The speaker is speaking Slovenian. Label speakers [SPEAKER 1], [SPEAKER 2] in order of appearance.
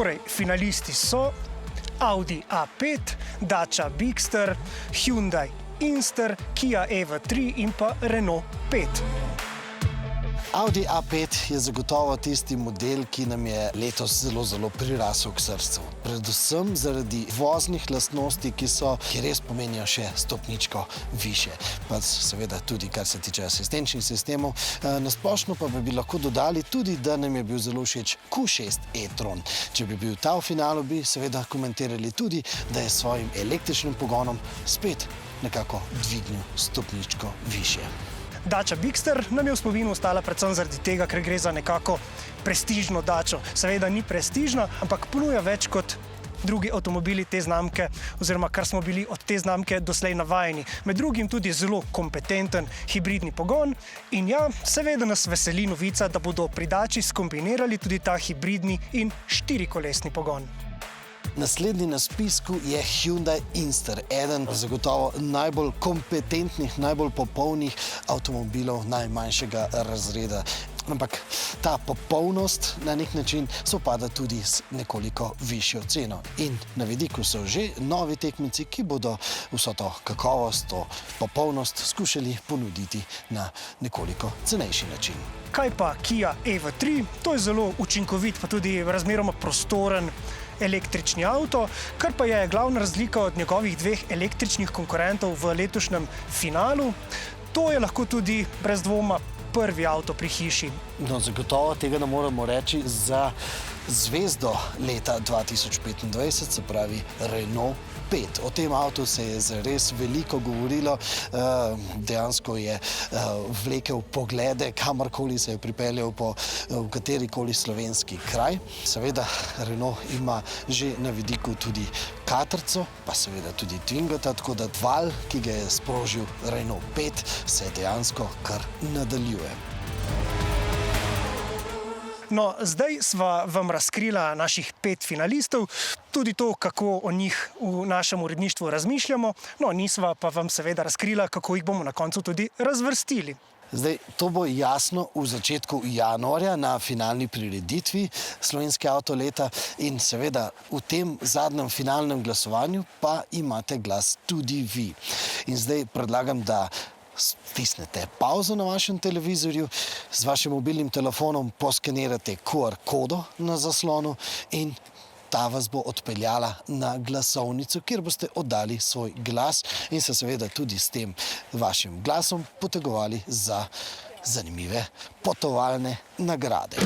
[SPEAKER 1] Torej, finalisti so Audi A5, Dacia Bigster, Hyundai Inster, Kia EV3 in pa Renault 5.
[SPEAKER 2] Audi A5 je zagotovo tisti model, ki nam je letos zelo prirasel k srcu. Predvsem zaradi voznih lastnosti, ki res pomenijo še stopničko više. Pa seveda tudi, kar se tiče asistenčnih sistemov. Na splošno pa bi lahko dodali tudi, da nam je bil zelo všeč Q6 e-tron. Če bi bil ta v finalu, bi seveda komentirali tudi, da je s svojim električnim pogonom spet nekako dvignil stopničko više.
[SPEAKER 1] Dacia Bigster nam je v spominu ostala predvsem zaradi tega, ker gre za nekako prestižno dačo. Seveda ni prestižna, ampak ponuja več kot drugi avtomobili te znamke, oziroma kar smo bili od te znamke doslej navajeni. Med drugim tudi zelo kompetenten hibridni pogon in ja, seveda nas veseli novica, da bodo pri Daci skombinirali tudi ta hibridni in štirikolesni pogon.
[SPEAKER 2] Naslednji na spisku je Hyundai Inster, eden zagotovo najbolj kompetentnih, najbolj popolnih avtomobilov najmanjšega razreda. Ampak ta popolnost na nek način sovpada tudi z nekoliko višjo ceno. In na vidiku so že novi tekmeci, ki bodo vso to kakovost, to popolnost skušali ponuditi na nekoliko cenejši način.
[SPEAKER 1] Kaj pa Kia EV3? To je zelo učinkovit, pa tudi razmeroma prostoren električni avto, kar pa je glavna razlika od njegovih dveh električnih konkurentov v letošnjem finalu. To je lahko tudi brez dvoma prvi avto pri hiši.
[SPEAKER 2] No, zagotovo tega ne moremo reči za zvezdo leta 2025, se pravi Renault 5. O tem avtu se je zares veliko govorilo, dejansko je vlekel poglede, kamorkoli se je pripeljal po katerikoli slovenski kraj. Seveda Renault ima že na vidiku tudi katrco, pa seveda tudi Twingota, tako da val, ki ga je sprožil Renault 5, se dejansko kar nadaljuje.
[SPEAKER 1] No, zdaj sva vam razkrila naših 5 finalistov, tudi to, kako o njih v našem uredništvu razmišljamo, no, nisva pa vam seveda razkrila, kako jih bomo na koncu tudi razvrstili.
[SPEAKER 2] Zdaj, to bo jasno v začetku januarja na finalni prireditvi Slovenske avto leta in seveda v tem zadnjem finalnem glasovanju pa imate glas tudi vi. In zdaj predlagam, da stisnete pauzo na vašem televizorju, z vašim mobilnim telefonom poskenirate QR kodo na zaslonu in ta vas bo odpeljala na glasovnico, kjer boste oddali svoj glas in se seveda tudi s tem vašim glasom potegovali za zanimive potovalne nagrade.